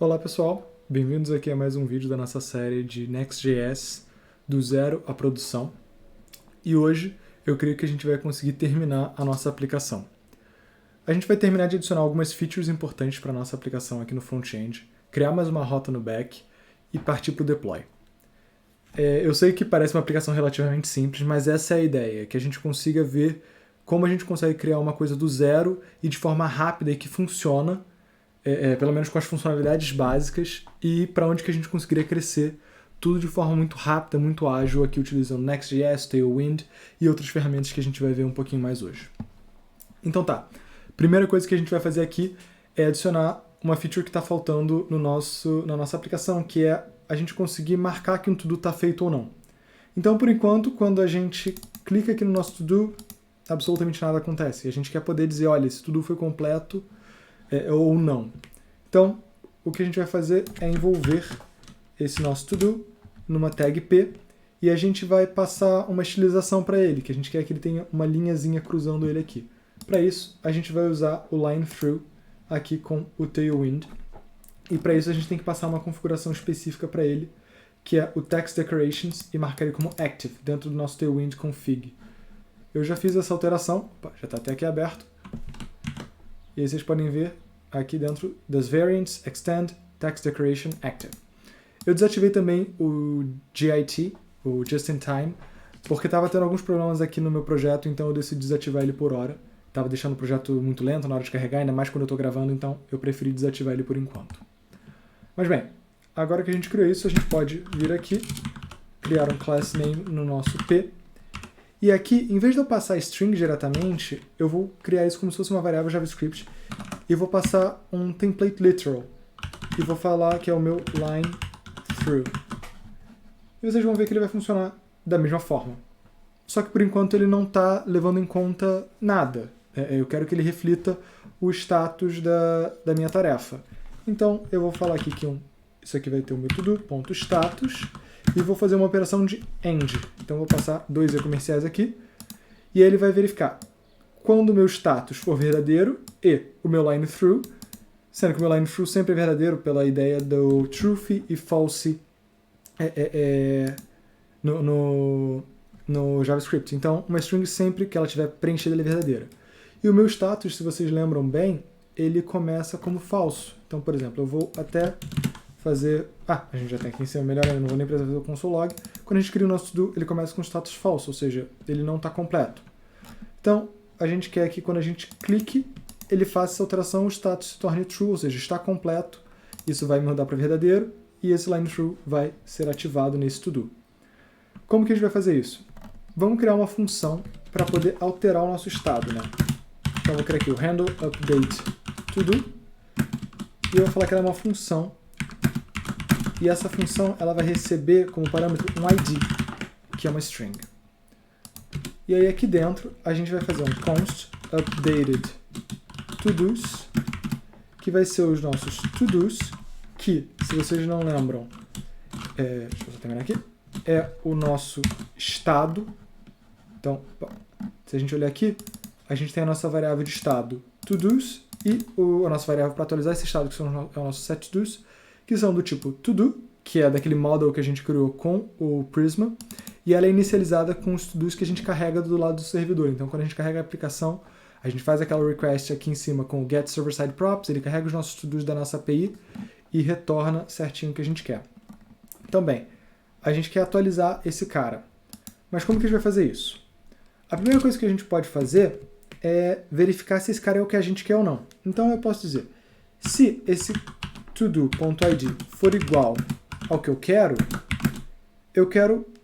Olá pessoal, bem-vindos aqui a mais um vídeo da nossa série de Next.js do zero à produção. E hoje eu creio que a gente vai conseguir terminar a nossa aplicação. A gente vai terminar de adicionar algumas features importantes para a nossa aplicação aqui no front-end, criar mais uma rota no back e partir para o deploy. Eu sei que parece uma aplicação relativamente simples, mas essa é a ideia, que a gente consiga ver como a gente consegue criar uma coisa do zero e de forma rápida e que funciona, pelo menos com as funcionalidades básicas, e para onde que a gente conseguiria crescer, tudo de forma muito rápida, muito ágil, aqui utilizando Next.js, Tailwind e outras ferramentas que a gente vai ver um pouquinho mais hoje. Então tá, primeira coisa que a gente vai fazer aqui é adicionar uma feature que está faltando na nossa aplicação, que é a gente conseguir marcar que um to-do está feito ou não. Então, por enquanto, quando a gente clica aqui no nosso to-do, absolutamente nada acontece. E a gente quer poder dizer, olha, esse to-do foi completo ou não. Então, o que a gente vai fazer é envolver esse nosso to-do numa tag P e a gente vai passar uma estilização para ele, que a gente quer que ele tenha uma linhazinha cruzando ele aqui. Para isso, a gente vai usar o line through aqui com o Tailwind. E para isso a gente tem que passar uma configuração específica para ele, que é o text decorations, e marcar ele como active dentro do nosso Tailwind config. Eu já fiz essa alteração, já está até aqui aberto. E aí vocês podem ver aqui dentro das variants, extend, text decoration, active. Eu desativei também o JIT, o Just in Time, porque estava tendo alguns problemas aqui no meu projeto, então eu decidi desativar ele por hora. Estava deixando o projeto muito lento na hora de carregar, ainda mais quando eu estou gravando, então eu preferi desativar ele por enquanto. Mas bem, agora que a gente criou isso, a gente pode vir aqui, criar um class name no nosso P, e aqui, em vez de eu passar string diretamente, eu vou criar isso como se fosse uma variável JavaScript, e vou passar um template literal, e vou falar que é o meu line through. E vocês vão ver que ele vai funcionar da mesma forma. Só que por enquanto ele não está levando em conta nada. Eu quero que ele reflita o status da minha tarefa. Então eu vou falar aqui que isso aqui vai ter o meu to-do.status e vou fazer uma operação de end. Então eu vou passar dois comerciais aqui e aí ele vai verificar quando o meu status for verdadeiro e o meu line through, sendo que o meu line through sempre é verdadeiro pela ideia do truth e false no JavaScript. Então uma string sempre que ela tiver preenchida ela é verdadeira. E o meu status, se vocês lembram bem, ele começa como falso. Então, por exemplo, eu vou até fazer... a gente já tem aqui em cima, melhor ainda, não vou nem precisar fazer o console log. Quando a gente cria o nosso to-do, ele começa com status falso, ou seja, ele não está completo. Então, a gente quer que quando a gente clique, ele faça essa alteração, o status se torne true, ou seja, está completo. Isso vai mudar para verdadeiro, e esse line through vai ser ativado nesse to-do. Como que a gente vai fazer isso? Vamos criar uma função para poder alterar o nosso estado, né? Então, eu vou criar aqui o handle update to-do, e eu vou falar que ela é uma função, e essa função ela vai receber como parâmetro um ID, que é uma string. E aí aqui dentro a gente vai fazer um const updated to-dos, que vai ser os nossos to-dos, que, se vocês não lembram, deixa eu só terminar aqui, é o nosso estado. Então, se a gente olhar aqui, a gente tem a nossa variável de estado to-dos e a nossa variável para atualizar esse estado, que é o nosso set to-dos, que são do tipo to-do, que é daquele model que a gente criou com o Prisma, e ela é inicializada com os to-dos que a gente carrega do lado do servidor. Então, quando a gente carrega a aplicação, a gente faz aquela request aqui em cima com o get server-side props, ele carrega os nossos to-dos da nossa API e retorna certinho o que a gente quer. Então, bem, a gente quer atualizar esse cara. Mas como que a gente vai fazer isso? A primeira coisa que a gente pode fazer é verificar se esse cara é o que a gente quer ou não. Então eu posso dizer, se esse todo.id for igual ao que eu quero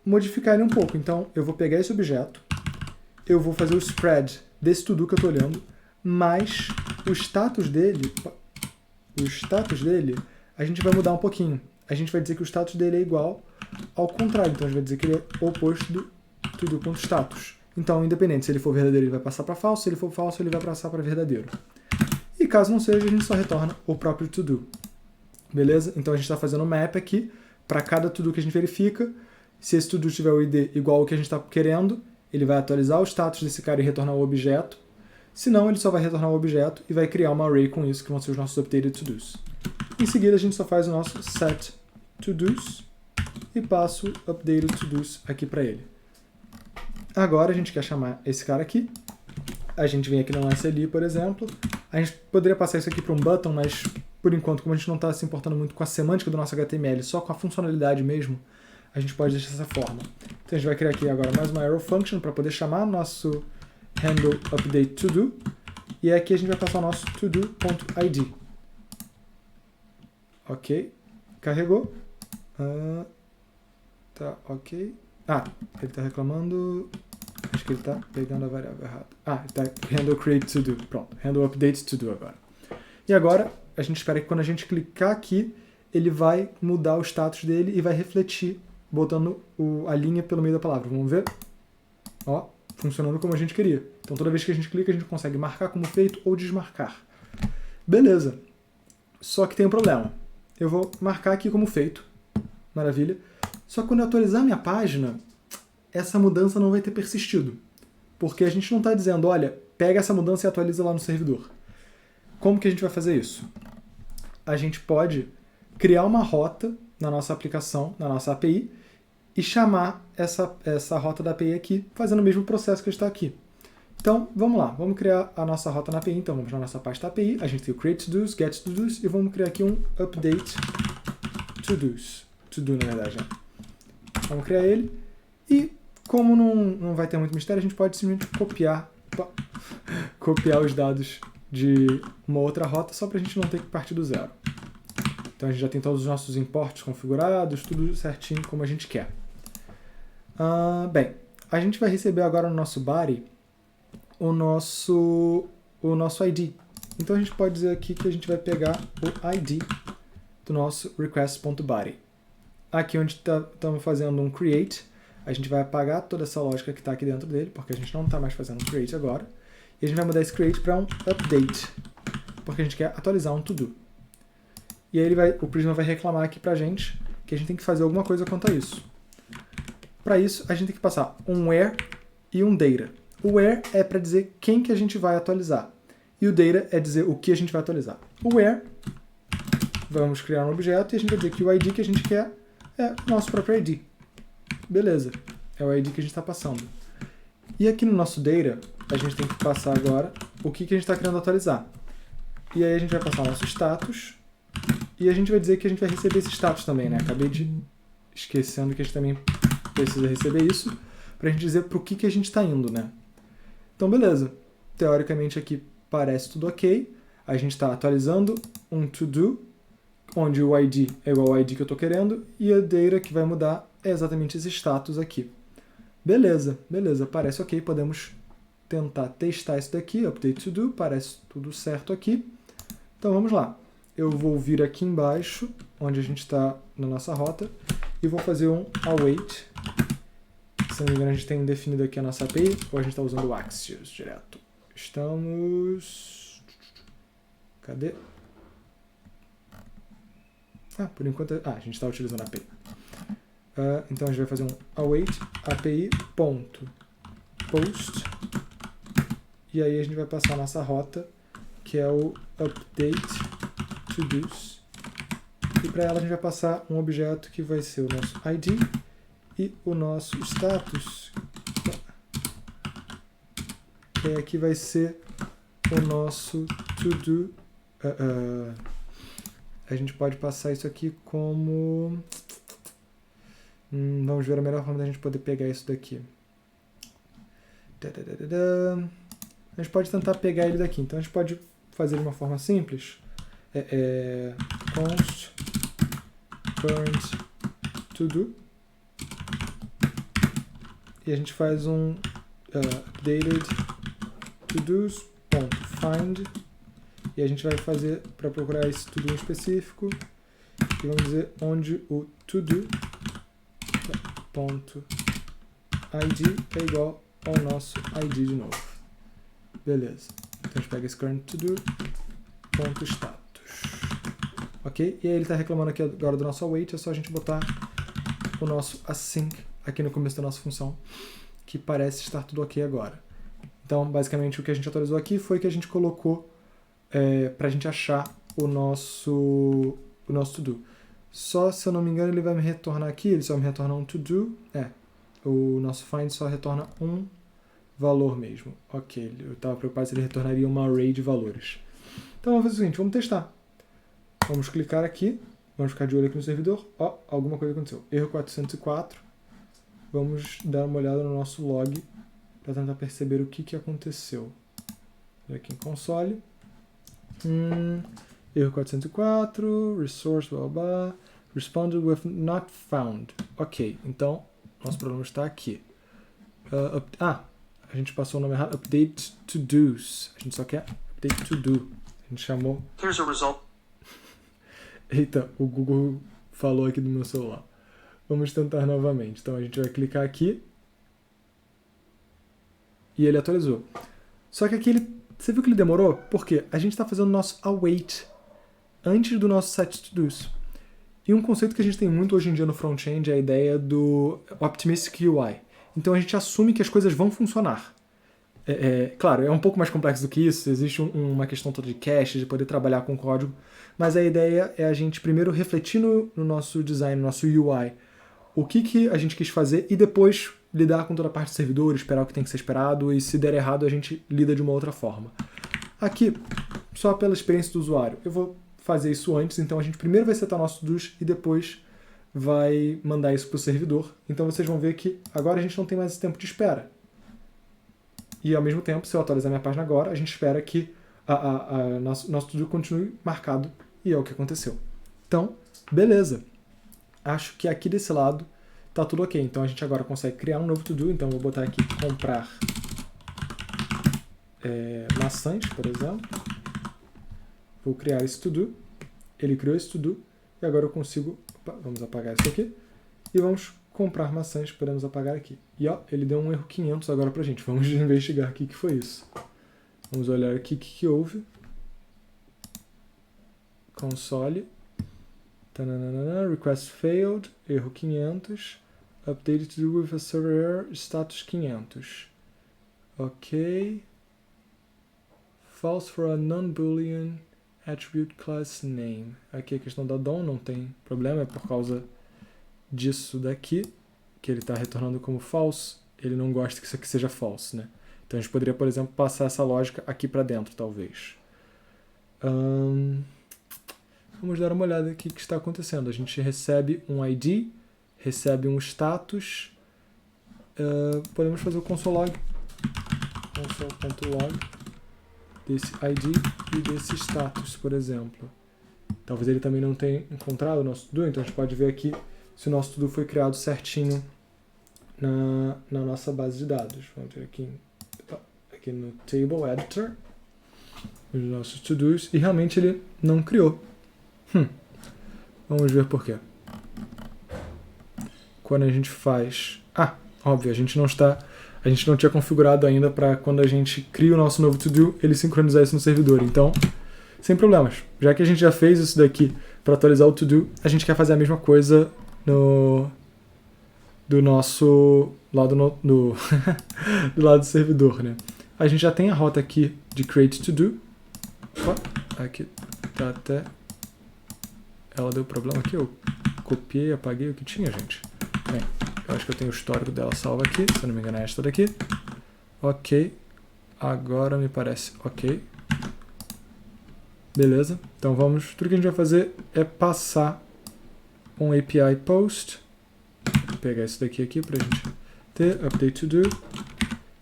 modificar ele um pouco. Então eu vou pegar esse objeto, eu vou fazer o spread desse todo que eu estou olhando, mas o status dele, a gente vai mudar um pouquinho. A gente vai dizer que o status dele é igual ao contrário. Então a gente vai dizer que ele é o oposto do todo.status. Então, independente, se ele for verdadeiro, ele vai passar para falso, se ele for falso, ele vai passar para verdadeiro. E caso não seja, a gente só retorna o próprio to-do. Beleza? Então a gente está fazendo um map aqui para cada to-do que a gente verifica. Se esse to-do tiver o ID igual ao que a gente está querendo, ele vai atualizar o status desse cara e retornar o objeto. Se não, ele só vai retornar o objeto e vai criar uma array com isso, que vão ser os nossos updated to-dos. Em seguida, a gente só faz o nosso set to-dos e passo updated to-dos aqui para ele. Agora a gente quer chamar esse cara aqui. A gente vem aqui no lance ali, por exemplo. A gente poderia passar isso aqui para um button, mas por enquanto, como a gente não está se importando muito com a semântica do nosso HTML, só com a funcionalidade mesmo, a gente pode deixar dessa forma. Então a gente vai criar aqui agora mais uma arrow function para poder chamar nosso handle update to do. E aqui a gente vai passar o nosso todo.id. Ok. Carregou. Tá, ok. Ele está reclamando. Acho que ele está pegando a variável errada. Ele está handle create to do. Pronto, handle update to do agora. E agora, a gente espera que quando a gente clicar aqui, ele vai mudar o status dele e vai refletir, botando a linha pelo meio da palavra. Vamos ver? Ó, funcionando como a gente queria. Então toda vez que a gente clica, a gente consegue marcar como feito ou desmarcar. Beleza. Só que tem um problema. Eu vou marcar aqui como feito. Maravilha. Só que quando eu atualizar minha página, essa mudança não vai ter persistido. Porque a gente não está dizendo, olha, pega essa mudança e atualiza lá no servidor. Como que a gente vai fazer isso? A gente pode criar uma rota na nossa aplicação, na nossa API, e chamar essa rota da API aqui, fazendo o mesmo processo que está aqui. Então, vamos lá, vamos criar a nossa rota na API. Então, vamos na nossa pasta API, a gente tem o create to-dos, get to-dos, e vamos criar aqui um update to-dos. To-do, na verdade, né? Vamos criar ele, e como não vai ter muito mistério, a gente pode simplesmente copiar os dados de uma outra rota, só para a gente não ter que partir do zero. Então a gente já tem todos os nossos imports configurados, tudo certinho como a gente quer. Bem, a gente vai receber agora no nosso body o nosso ID. Então a gente pode dizer aqui que a gente vai pegar o ID do nosso request.body. Aqui onde estamos fazendo um create, a gente vai apagar toda essa lógica que está aqui dentro dele, porque a gente não está mais fazendo um create agora. E a gente vai mudar esse create para um update, porque a gente quer atualizar um to-do. E aí o Prisma vai reclamar aqui pra gente que a gente tem que fazer alguma coisa quanto a isso. Para isso, a gente tem que passar um where e um data. O where é para dizer quem que a gente vai atualizar. E o data é dizer o que a gente vai atualizar. O where, vamos criar um objeto e a gente vai dizer que o ID que a gente quer é o nosso próprio ID. Beleza, é o ID que a gente está passando. E aqui no nosso data, a gente tem que passar agora o que a gente está querendo atualizar. E aí a gente vai passar o nosso status e a gente vai dizer que a gente vai receber esse status também, né? Acabei esquecendo que a gente também precisa receber isso para a gente dizer para o que a gente está indo, né? Então, beleza. Teoricamente aqui parece tudo ok. A gente está atualizando um to-do, onde o ID é igual ao ID que eu estou querendo e a data que vai mudar é exatamente esse status aqui. Beleza, beleza. Parece ok. Podemos tentar testar isso daqui. Update to do. Parece tudo certo aqui. Então, vamos lá. Eu vou vir aqui embaixo, onde a gente está na nossa rota, e vou fazer um await. Se não me engano, a gente tem definido aqui a nossa API, ou a gente está usando o Axios direto. Estamos... Cadê? Por enquanto... a gente está utilizando a API. Então a gente vai fazer um await API.post. E aí a gente vai passar a nossa rota, que é o update to-dos. E para ela a gente vai passar um objeto que vai ser o nosso ID e o nosso status, que aqui vai ser o nosso to-do. A gente pode passar isso aqui como... vamos ver a melhor forma da gente poder pegar isso daqui. A gente pode tentar pegar ele daqui. Então a gente pode fazer de uma forma simples. Const current to-do. E a gente faz um updated to-dos.find. E a gente vai fazer para procurar esse to-do em específico. E vamos dizer onde o to-do.id é igual ao nosso ID de novo. Beleza. Então a gente pega esse current to-do.status. Ok? E aí ele está reclamando aqui agora do nosso await. É só a gente botar o nosso async aqui no começo da nossa função, que parece estar tudo ok agora. Então, basicamente, o que a gente atualizou aqui foi que a gente colocou para a gente achar o nosso to-do. Só, se eu não me engano, ele vai me retornar aqui, ele só me retorna um to-do. O nosso find só retorna um valor mesmo. Ok, eu estava preocupado se ele retornaria uma array de valores. Então vamos fazer o seguinte, vamos testar. Vamos clicar aqui, vamos ficar de olho aqui no servidor. Ó, alguma coisa aconteceu. Erro 404. Vamos dar uma olhada no nosso log para tentar perceber o que aconteceu. Aqui em console. Erro 404, resource, blá blá, responded with not found. Ok, então nosso problema está aqui. A gente passou o nome errado, update to do's. A gente só quer update to do. A gente chamou... Here's a result. Eita, o Google falou aqui do meu celular. Vamos tentar novamente. Então a gente vai clicar aqui e ele atualizou. Só que aqui você viu que ele demorou? Por quê? A gente está fazendo o nosso await antes do nosso set to do's. E um conceito que a gente tem muito hoje em dia no front-end é a ideia do optimistic UI. Então a gente assume que as coisas vão funcionar. Claro, é um pouco mais complexo do que isso, existe uma questão toda de cache, de poder trabalhar com código, mas a ideia é a gente primeiro refletir no nosso design, no nosso UI, o que a gente quis fazer e depois lidar com toda a parte do servidor, esperar o que tem que ser esperado e se der errado a gente lida de uma outra forma. Aqui, só pela experiência do usuário, eu vou fazer isso antes, então a gente primeiro vai setar nosso do's e depois vai mandar isso para o servidor. Então vocês vão ver que agora a gente não tem mais esse tempo de espera. E ao mesmo tempo, se eu atualizar minha página agora, a gente espera que nosso to-do continue marcado e é o que aconteceu. Então, beleza. Acho que aqui desse lado tá tudo ok. Então a gente agora consegue criar um novo to-do. Então eu vou botar aqui comprar maçãs, por exemplo. Vou criar esse to-do. Ele criou esse to-do. E agora eu consigo... Vamos apagar isso aqui. E vamos comprar maçãs. Podemos apagar aqui. E ó, ele deu um erro 500 agora pra gente. Vamos investigar aqui o que foi isso. Vamos olhar aqui o que houve. Console. Tananana, request failed. Erro 500. Updated to do with a server error. Status 500. Ok. False for a non-boolean attribute class name. Aqui a questão da DOM não tem problema, é por causa disso daqui, que ele está retornando como false. Ele não gosta que isso aqui seja false, né? Então a gente poderia, por exemplo, passar essa lógica aqui para dentro, talvez. Vamos dar uma olhada aqui o que está acontecendo. A gente recebe um ID, recebe um status. Podemos fazer o console.log desse ID e desse status, por exemplo. Talvez ele também não tenha encontrado o nosso to-do, então a gente pode ver aqui se o nosso to-do foi criado certinho na nossa base de dados. Vamos ver aqui no Table Editor os nossos to-dos e realmente ele não criou. Vamos ver por quê. Quando a gente faz... óbvio, a gente não tinha configurado ainda para quando a gente cria o nosso novo to-do, ele sincronizar isso no servidor. Então, sem problemas. Já que a gente já fez isso daqui para atualizar o to-do, a gente quer fazer a mesma coisa do nosso lado do lado do servidor, né? A gente já tem a rota aqui de create to-do. Aqui tá até... Ela deu problema aqui, eu copiei e apaguei o que tinha, gente. Bem, eu acho que eu tenho o histórico dela salvo aqui, se eu não me engano é esta daqui. Ok, agora me parece ok. Beleza, então vamos, tudo que a gente vai fazer é passar um API post. Vou pegar isso daqui pra gente ter, update to do.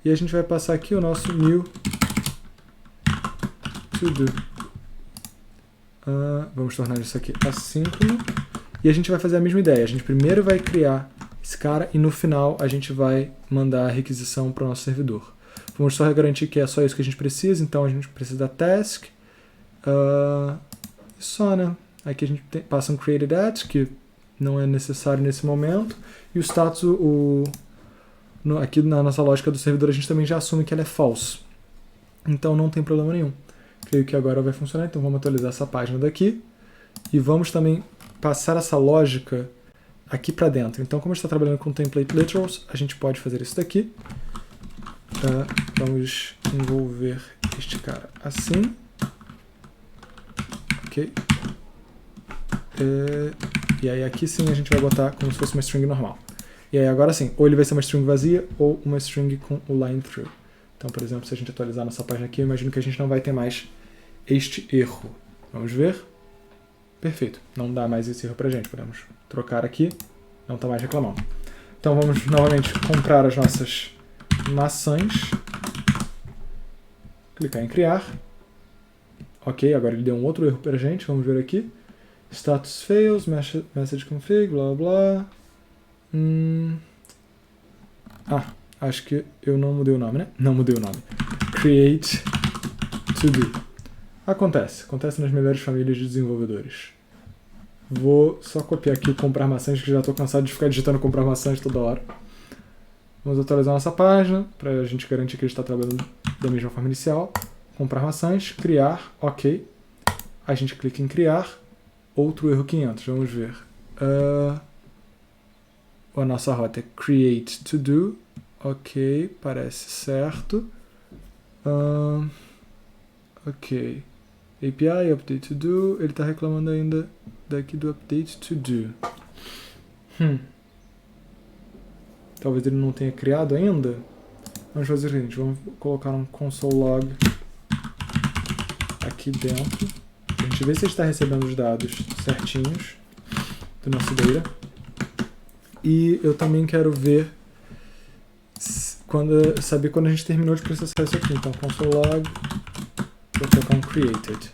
E a gente vai passar aqui o nosso new to do. Vamos tornar isso aqui assíncrono. E a gente vai fazer a mesma ideia. A gente primeiro vai criar esse cara e no final a gente vai mandar a requisição para o nosso servidor. Vamos só garantir que é só isso que a gente precisa. Então a gente precisa da task. Só, né? Aqui a gente passa um created at, que não é necessário nesse momento. E o status, aqui na nossa lógica do servidor, a gente também já assume que ela é false. Então não tem problema nenhum. Creio que agora vai funcionar, então vamos atualizar essa página daqui. E vamos também passar essa lógica aqui para dentro. Então, como a gente está trabalhando com template literals, a gente pode fazer isso daqui. Vamos envolver este cara assim. Ok. E aí aqui sim a gente vai botar como se fosse uma string normal. E aí agora sim, ou ele vai ser uma string vazia ou uma string com o line through. Então, por exemplo, se a gente atualizar nossa página aqui, eu imagino que a gente não vai ter mais este erro. Vamos ver? Perfeito, não dá mais esse erro pra gente. Podemos trocar aqui, não está mais reclamando. Então vamos novamente comprar as nossas maçãs. Clicar em criar. Ok, agora ele deu um outro erro pra gente, vamos ver aqui. Status fails, message config, blá blá. Acho que eu não mudei o nome, né? Não mudei o nome. Create to do. Acontece nas melhores famílias de desenvolvedores. Vou só copiar aqui o comprar maçãs, que já estou cansado de ficar digitando comprar maçãs toda hora. Vamos atualizar nossa página, para a gente garantir que ele está trabalhando da mesma forma inicial. Comprar maçãs, criar, ok. A gente clica em criar. Outro erro 500, vamos ver. A nossa rota é create to do. Ok, parece certo. Ok. API, update to do. Ele está reclamando ainda daqui do update to do. Talvez ele não tenha criado ainda. Vamos fazer o seguinte, vamos colocar um console log aqui dentro. A gente vê se ele está recebendo os dados certinhos do nosso data. E eu também quero ver saber quando a gente terminou de processar isso aqui. Então, console log, vou colocar um created.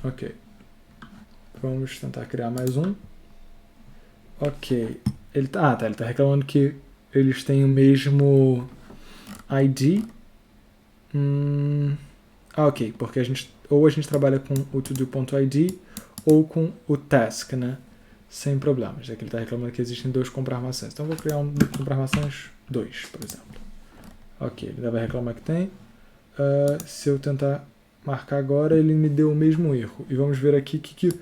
Ok. Vamos tentar criar mais um. Ok. Ele tá reclamando que eles têm o mesmo ID. Ok, porque a gente trabalha com o todo.id ou com o task, né? Sem problemas. Aqui ele está reclamando que existem 2 comprar maçãs. Então eu vou criar um comprar maçãs 2, por exemplo. Ok, ele vai reclamar que tem. Se eu tentar marcar agora, ele me deu o mesmo erro. E vamos ver aqui o que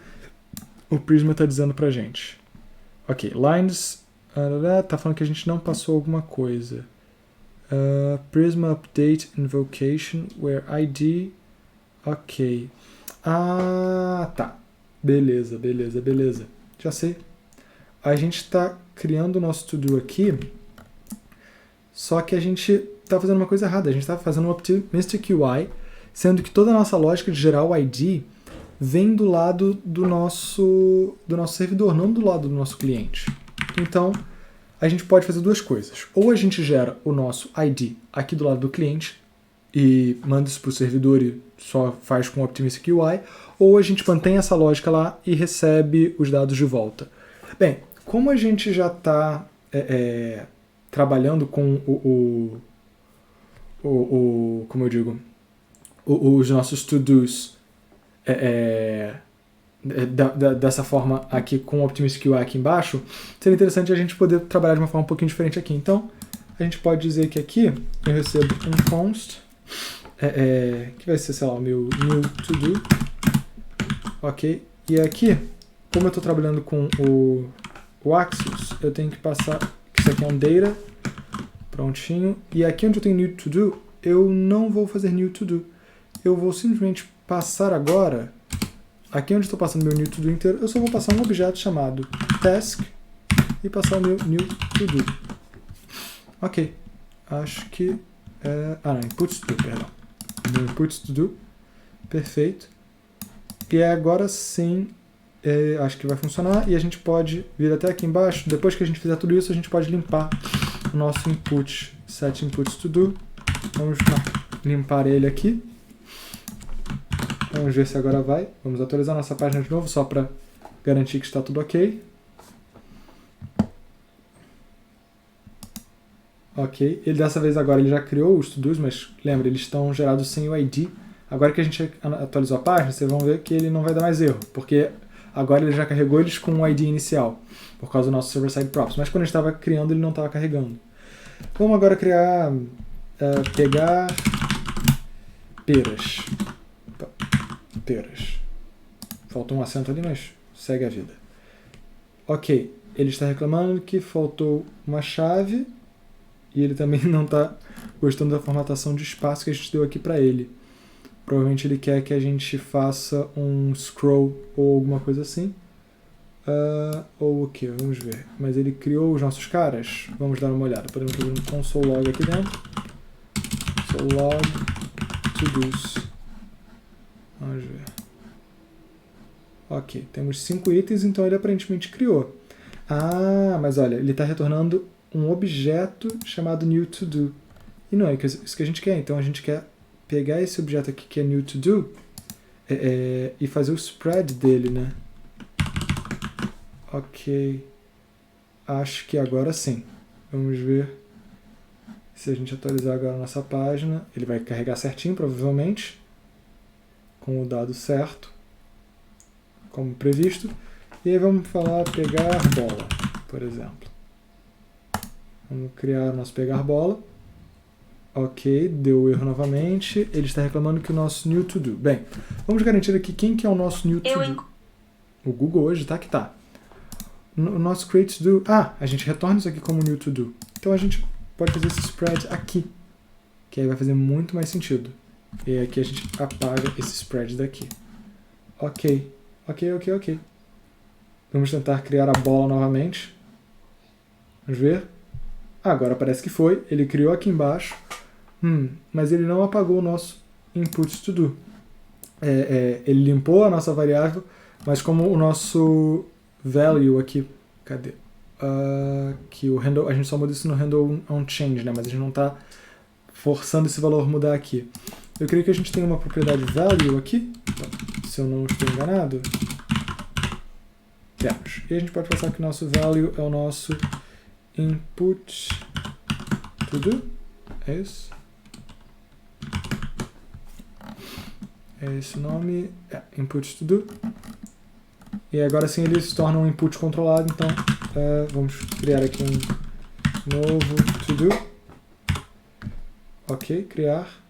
o Prisma está dizendo pra gente. Ok, lines, tá falando que a gente não passou alguma coisa. Prisma update invocation where ID. Ok. Tá. Beleza. Já sei. A gente está criando o nosso to-do aqui, só que a gente está fazendo uma coisa errada. A gente está fazendo um optimistic UI, sendo que toda a nossa lógica de gerar o ID vem do lado do nosso servidor, não do lado do nosso cliente. Então, a gente pode fazer 2 coisas. Ou a gente gera o nosso ID aqui do lado do cliente e manda isso para o servidor e só faz com o Optimistic UI, ou a gente mantém essa lógica lá e recebe os dados de volta. Bem, como a gente já está trabalhando com como eu digo, os nossos to-dos dessa forma aqui com o Optimistic UI aqui embaixo, seria interessante a gente poder trabalhar de uma forma um pouquinho diferente aqui. Então, a gente pode dizer que aqui eu recebo um const, que vai ser, sei lá, o meu new to-do, ok? E aqui, como eu estou trabalhando com o Axios, eu tenho que passar, que isso aqui é um data, prontinho, e aqui onde eu tenho new to-do, eu não vou fazer new to-do, eu vou simplesmente passar agora, aqui onde estou passando meu new to-do inteiro, eu só vou passar um objeto chamado task e passar o meu new to-do. Ok, acho que inputs to do, perdão. Meu inputs to do, perfeito. E agora sim, acho que vai funcionar e a gente pode vir até aqui embaixo, depois que a gente fizer tudo isso, a gente pode limpar o nosso input, set inputs to do. Vamos limpar ele aqui. Vamos ver se agora vai. Vamos atualizar nossa página de novo, só para garantir que está tudo ok. Ok, ele dessa vez agora ele já criou os to-dos, mas lembra, eles estão gerados sem o ID. Agora que a gente atualizou a página, vocês vão ver que ele não vai dar mais erro, porque agora ele já carregou eles com o ID inicial, por causa do nosso server-side props. Mas quando a gente estava criando, ele não estava carregando. Vamos agora criar, pegar peras. Peras. Faltou um acento ali, mas segue a vida. Ok, ele está reclamando que faltou uma chave e ele também não está gostando da formatação de espaço que a gente deu aqui para ele. Provavelmente ele quer que a gente faça um scroll ou alguma coisa assim. Ou o que? Vamos ver. Mas ele criou os nossos caras? Vamos dar uma olhada. Podemos fazer um console log aqui dentro. Console log to-dos. Vamos ver. Ok, temos 5 itens, então ele aparentemente criou. Ah, mas olha, ele está retornando um objeto chamado new to do. E não é isso que a gente quer. Então a gente quer pegar esse objeto aqui que é new to do e fazer o spread dele, né? Ok. Acho que agora sim. Vamos ver se a gente atualizar agora a nossa página. Ele vai carregar certinho, provavelmente, com o dado certo, como previsto. E aí vamos falar pegar bola, por exemplo. Vamos criar o nosso pegar bola. Ok, deu erro novamente. Ele está reclamando que o nosso new to do. Bem, vamos garantir aqui quem que é o nosso new to do. O Google hoje tá que tá. O nosso create to do. Ah, a gente retorna isso aqui como new to do. Então a gente pode fazer esse spread aqui, que aí vai fazer muito mais sentido. E aqui a gente apaga esse spread daqui. Ok. Vamos tentar criar a bola novamente. Vamos ver. Agora parece que foi. Ele criou aqui embaixo. Mas ele não apagou o nosso input to do. Ele limpou a nossa variável, mas como o nosso value aqui... Cadê? Que o handle, a gente só muda isso no handle onChange, né? Mas a gente não está forçando esse valor mudar aqui. Eu creio que a gente tem uma propriedade value aqui, se eu não estou enganado. Temos. E a gente pode pensar que o nosso value é o nosso input to do. É isso? É esse o nome. Input to do. E agora sim ele se torna um input controlado, então vamos criar aqui um novo to do. Ok, criar.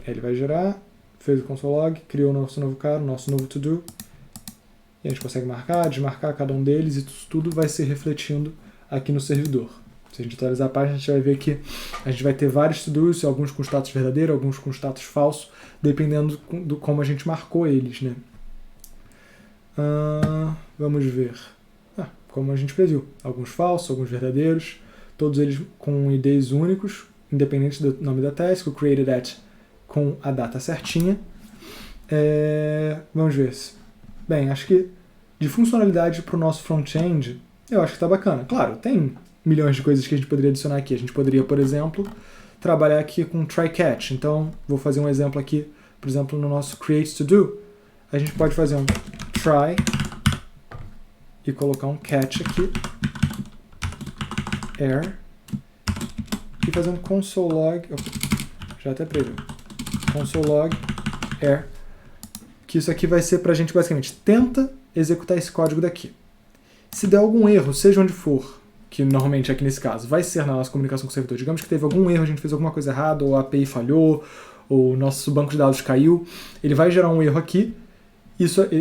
Ele vai gerar, fez o console log, criou o nosso novo cara, o nosso novo to do. E a gente consegue marcar, desmarcar cada um deles e isso tudo vai se refletindo aqui no servidor. Se a gente atualizar a página, a gente vai ver que a gente vai ter vários to-dos, alguns com status verdadeiro, alguns com status falso, dependendo do como a gente marcou eles, né? Vamos ver. Como a gente previu, alguns falsos, alguns verdadeiros, todos eles com IDs únicos, independente do nome da task, o created at com a data certinha. Vamos ver. Bem, acho que de funcionalidade para o nosso front-end, eu acho que está bacana. Claro, tem milhões de coisas que a gente poderia adicionar aqui. A gente poderia, por exemplo, trabalhar aqui com try-catch. Então, vou fazer um exemplo aqui, por exemplo, no nosso create to do. A gente pode fazer um try e colocar um catch aqui, error, e fazer um console log, já até previu, console log error, que isso aqui vai ser pra gente basicamente, tenta executar esse código daqui. Se der algum erro, seja onde for, que normalmente aqui nesse caso vai ser na nossa comunicação com o servidor, digamos que teve algum erro, a gente fez alguma coisa errada, ou a API falhou, ou o nosso banco de dados caiu, ele vai gerar um erro aqui,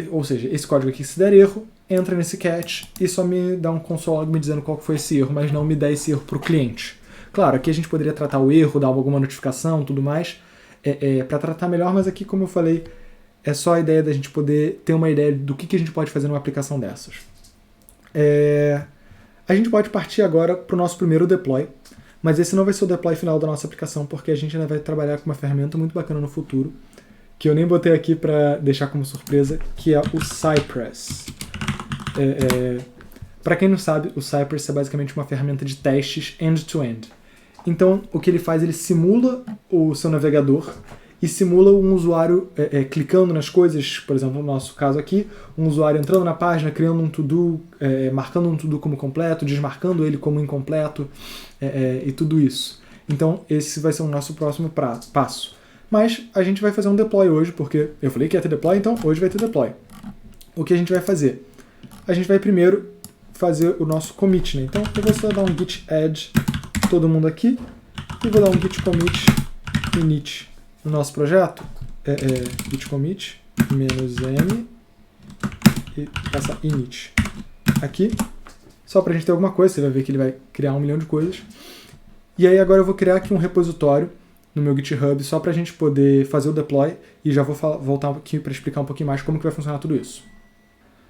ou seja, esse código aqui, se der erro, entra nesse catch e só me dá um console log me dizendo qual foi esse erro, mas não me dá esse erro para o cliente. Claro, aqui a gente poderia tratar o erro, dar alguma notificação, tudo mais, para tratar melhor, mas aqui, como eu falei, é só a ideia da gente poder ter uma ideia do que a gente pode fazer numa aplicação dessas. A gente pode partir agora para o nosso primeiro deploy, mas esse não vai ser o deploy final da nossa aplicação, porque a gente ainda vai trabalhar com uma ferramenta muito bacana no futuro, que eu nem botei aqui para deixar como surpresa, que é o Cypress. Para quem não sabe, o Cypress é basicamente uma ferramenta de testes end-to-end. Então, o que ele faz, ele simula o seu navegador e simula um usuário clicando nas coisas, por exemplo, no nosso caso aqui, um usuário entrando na página, criando um to-do, marcando um to-do como completo, desmarcando ele como incompleto e tudo isso. Então, esse vai ser o nosso próximo passo. Mas a gente vai fazer um deploy hoje, porque eu falei que ia ter deploy, então hoje vai ter deploy. O que a gente vai fazer? A gente vai primeiro fazer o nosso commit, né? Então eu vou só dar um git add todo mundo aqui e vou dar um git commit init no nosso projeto. Git commit -m e passar init aqui, só pra gente ter alguma coisa. Você vai ver que ele vai criar 1 milhão de coisas. E aí agora eu vou criar aqui um repositório no meu GitHub só para a gente poder fazer o deploy e já vou voltar aqui para explicar um pouquinho mais como que vai funcionar tudo isso.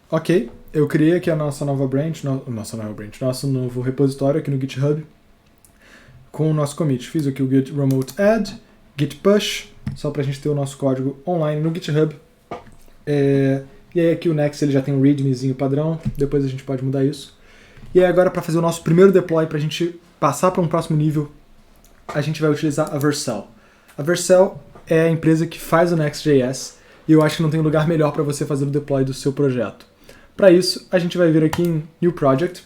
Ok, eu criei aqui a nossa nova branch, nosso novo repositório aqui no GitHub com o nosso commit. Fiz aqui o git remote add, git push, só para a gente ter o nosso código online no GitHub. E aí aqui o Next ele já tem um readmezinho padrão, depois a gente pode mudar isso. E aí agora para fazer o nosso primeiro deploy, para a gente passar para um próximo nível, a gente vai utilizar a Vercel. A Vercel é a empresa que faz o Next.js e eu acho que não tem lugar melhor para você fazer o deploy do seu projeto. Para isso, a gente vai vir aqui em New Project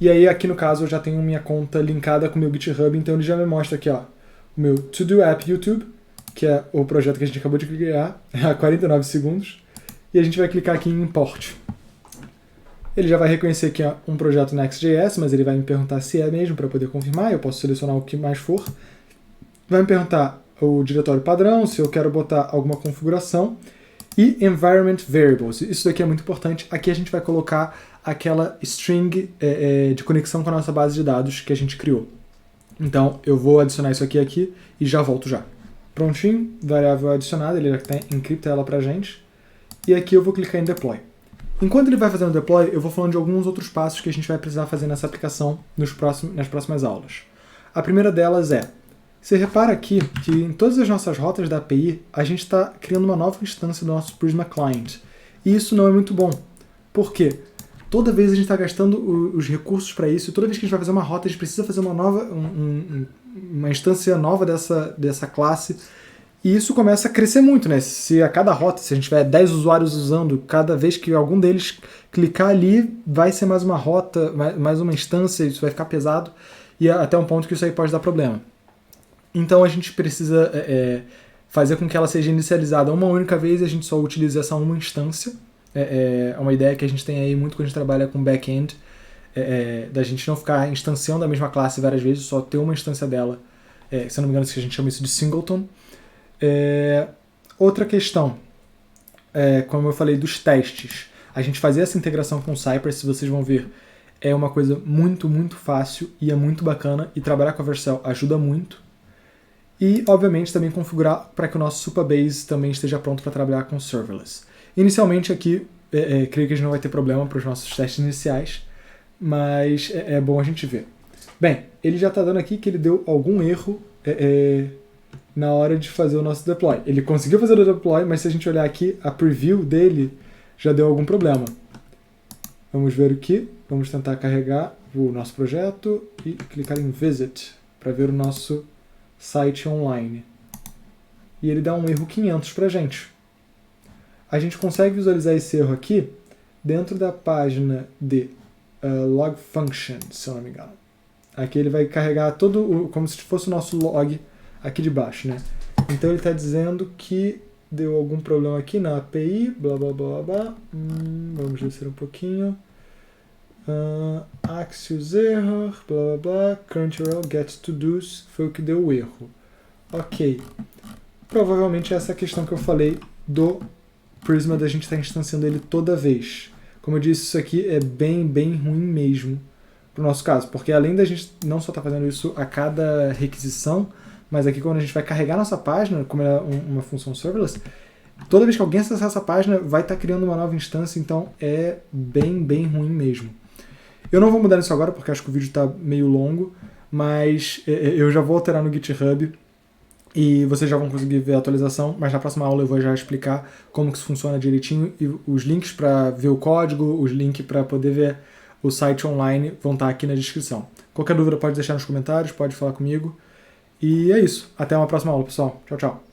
e aí aqui no caso eu já tenho minha conta linkada com o meu GitHub, então ele já me mostra aqui ó, o meu To-Do App YouTube, que é o projeto que a gente acabou de criar, há 49 segundos, e a gente vai clicar aqui em Import. Ele já vai reconhecer que é um projeto Next.js, mas ele vai me perguntar se é mesmo para poder confirmar, eu posso selecionar o que mais for. Vai me perguntar o diretório padrão, se eu quero botar alguma configuração, e Environment Variables. Isso daqui é muito importante. Aqui a gente vai colocar aquela string de conexão com a nossa base de dados que a gente criou. Então eu vou adicionar isso aqui e já volto já. Prontinho, variável adicionada, ele já encripta ela pra gente. E aqui eu vou clicar em Deploy. Enquanto ele vai fazendo o deploy, eu vou falando de alguns outros passos que a gente vai precisar fazer nessa aplicação nas próximas aulas. A primeira delas é, você repara aqui que em todas as nossas rotas da API, a gente está criando uma nova instância do nosso Prisma Client. E isso não é muito bom. Por quê? Toda vez a gente está gastando os recursos para isso, e toda vez que a gente vai fazer uma rota, a gente precisa fazer uma instância nova dessa classe. E isso começa a crescer muito, né? Se a cada rota, se a gente tiver 10 usuários usando, cada vez que algum deles clicar ali, vai ser mais uma rota, mais uma instância, isso vai ficar pesado, e até um ponto que isso aí pode dar problema. Então a gente precisa fazer com que ela seja inicializada uma única vez e a gente só utilize essa uma instância. É uma ideia que a gente tem aí muito quando a gente trabalha com back-end, da gente não ficar instanciando a mesma classe várias vezes, só ter uma instância dela. Se eu não me engano, a gente chama isso de singleton. Outra questão, como eu falei, dos testes. A gente fazer essa integração com o Cypress, se vocês vão ver, é uma coisa muito, muito fácil e é muito bacana, e trabalhar com a Vercel ajuda muito. E, obviamente, também configurar para que o nosso Supabase também esteja pronto para trabalhar com Serverless. Inicialmente aqui, creio que a gente não vai ter problema para os nossos testes iniciais, mas é bom a gente ver. Bem, ele já está dando aqui que ele deu algum erro na hora de fazer o nosso deploy. Ele conseguiu fazer o deploy, mas se a gente olhar aqui, a preview dele já deu algum problema. Vamos ver aqui, vamos tentar carregar o nosso projeto e clicar em Visit para ver o nosso site online. E ele dá um erro 500 para a gente. A gente consegue visualizar esse erro aqui dentro da página de log function, se eu não me engano. Aqui ele vai carregar como se fosse o nosso log aqui de baixo, né? Então ele está dizendo que deu algum problema aqui na API, blá blá blá blá. Vamos descer um pouquinho. Axios error, blá blá blá. Current URL get to do's foi o que deu o erro. Ok. Provavelmente essa é a questão que eu falei do Prisma, da gente estar instanciando ele toda vez. Como eu disse, isso aqui é bem, bem ruim mesmo para o nosso caso, porque além da gente não só estar fazendo isso a cada requisição, mas aqui quando a gente vai carregar nossa página, como é uma função serverless, toda vez que alguém acessar essa página, vai estar criando uma nova instância, então é bem, bem ruim mesmo. Eu não vou mudar isso agora, porque acho que o vídeo está meio longo, mas eu já vou alterar no GitHub e vocês já vão conseguir ver a atualização, mas na próxima aula eu vou já explicar como que isso funciona direitinho e os links para ver o código, os links para poder ver o site online vão estar aqui na descrição. Qualquer dúvida pode deixar nos comentários, pode falar comigo. E é isso. Até uma próxima aula, pessoal. Tchau, tchau.